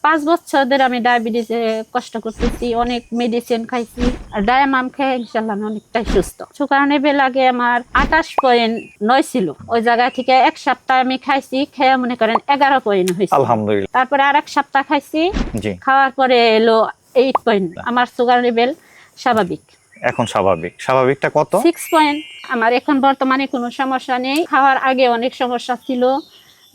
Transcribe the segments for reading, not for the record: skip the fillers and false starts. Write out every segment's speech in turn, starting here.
5 বছর ধরে আমি ডায়াবেটিসে কষ্ট করতেছি, অনেক মেডিসিন খাইছি। আর ডায়ামাম খেয়ে ইনশাল্লাহ আমি অনেকটাই সুস্থ। সুগার লেভেল আগে আমার 28.9 ছিল, ওই জায়গা থেকে এক সপ্তাহ আমি খাইছি, খেয়ে মনে করেন 11 পয়েন্ট হয়েছে আলহামদুলিল্লাহ। তারপরে আর এক সপ্তাহ খাইছি, জি, খাওয়ার পরে এলো 8 পয়েন্ট। আমার সুগার লেভেল স্বাভাবিক। এখন স্বাভাবিক। স্বাভাবিকটা কত? 6 পয়েন্ট। আমার এখন বর্তমানে কোনো সমস্যা নেই। খাওয়ার আগে অনেক সমস্যা ছিল,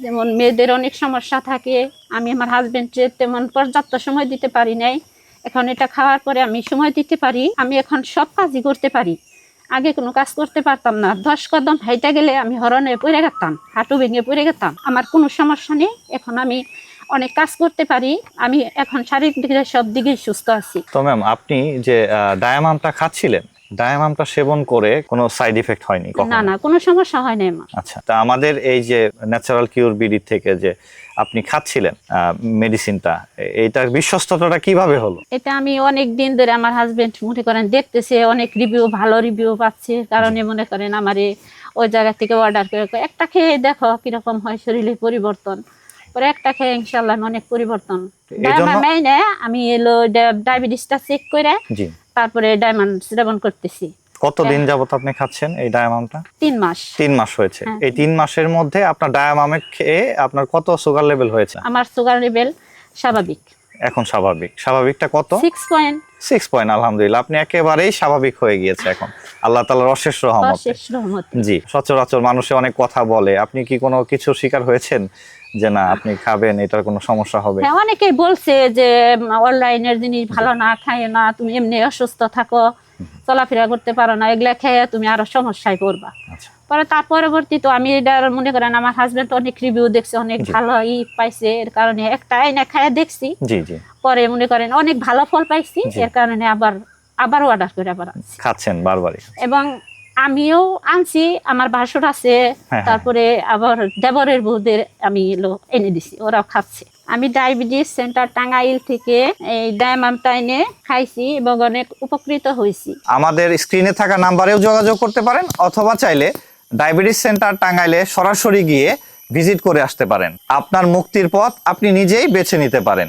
যেমন মেয়েদের অনেক সমস্যা থাকে। আমি আমার হাজবেন্ডকে তেমন পর্যাপ্ত সময় দিতে পারি নাই। এখন এটা খাওয়ার পরে আমি সময় দিতে পারি, আমি এখন সব কাজই করতে পারি। আগে কোনো কাজ করতে পারতাম না, 10 কদম হাইটা গেলে আমি হরণে পড়ে গেতাম, হাঁটু ভেঙে পড়ে গেতাম। আমার কোনো সমস্যা নেই, এখন আমি অনেক কাজ করতে পারি। আমি এখন শারীরিক দিকে সব দিকেই সুস্থ আছি। তো ম্যাম, আপনি যে ডায়ামামটা খাচ্ছিলেন, ডায়ামামটা সেবন করে কোনো সাইড ইফেক্ট হয়নি না কখনো? না, কোনো সমস্যা হয় না আমার। আচ্ছা, তা আমাদের এই যে ন্যাচারাল কিউর বিডি থেকে যে আপনি খাচ্ছিলেন মেডিসিনটা, এইটার বিশ্বস্ততাটা কিভাবে হলো? এটা আমি অনেক দিন ধরে আমার হাজবেন্ড মনে করেন দেখতেছে, অনেক রিভিউ, ভালো রিভিউ পাচ্ছে, কারণে মনে করেন আমারে ওই জায়গা থেকে অর্ডার করে একটা খেয়ে দেখো কিরকম হয় শরীরের পরিবর্তন। পরে একটা খেয়ে ইনশাল্লাহ আমি অনেক পরিবর্তন। আমি এলো ডায়াবেটিসটা চেক করে জি, তারপরে ডায়মন্ড সেবন করতেছি। কতদিন যাবত আপনি খাচ্ছেন এই ডায়ামামটা? 3 মাস। 3 মাস হয়েছে। হ্যাঁ। এই 3 মাসের মধ্যে আপনার ডায়ামামে খেয়ে আপনার কত সুগার লেভেল হয়েছে? আমার সুগার লেভেল স্বাভাবিক। এখন স্বাভাবিক। স্বাভাবিকটা কত? 6 পয়েন্ট। 6 পয়েন্ট। আলহামদুলিল্লাহ, আপনি একেবারেই স্বাভাবিক হয়ে গিয়েছে এখন, আল্লাহ তাআলার অশেষ রহমতে। অশেষ রহমতে। জি, সচরাচর মানুষে অনেক কথা বলে, আপনি কি কোনো কিছু শিকার হয়েছেন যে না আপনি খাবেন এটার কোনো সমস্যা হবে? হ্যাঁ, অনেকেই বলছে যে অনলাইনের জিনিস ভালো না, খায় না, তুমি এমনি অসুস্থ থাকো, চলাফেরা করতে পারো না, এগুলা খেয়ে তুমি আরো সমস্যায় পড়বা। আচ্ছা, পরে তার পরবর্তী তো আমি এটার মনে করেন আমার হাজবেন্ড অনেক রিভিউ দেখছে, অনেক জি। ভালো পাইছে, এর কারণে একটা আইনা খায় দেখছি, জি জি, পরে মনে করেন অনেক ভালো ফল পাইছি, জি। এর কারণে আবার অর্ডার করে আবার আনছি। খাচ্ছেন বারবারই? এবং আমিও আনছি, আমার ভাসুর আছে, হ্যাঁ। তারপরে আবার দেবরের বউদের আমি এনে দিছি, ওরাও খাচ্ছে। আমি ডায়াবেটিস সেন্টার টাঙ্গাইল থেকে এই ডায়ামামটা এনে খাইছি এবং অনেক উপকৃত হয়েছি। আমাদের স্ক্রিনে থাকা নাম্বারেও যোগাযোগ করতে পারেন, অথবা চাইলে ডায়াবেটিস সেন্টার টাঙ্গাইলে সরাসরি গিয়ে ভিজিট করে আসতে পারেন। আপনার মুক্তির পথ আপনি নিজেই বেছে নিতে পারেন।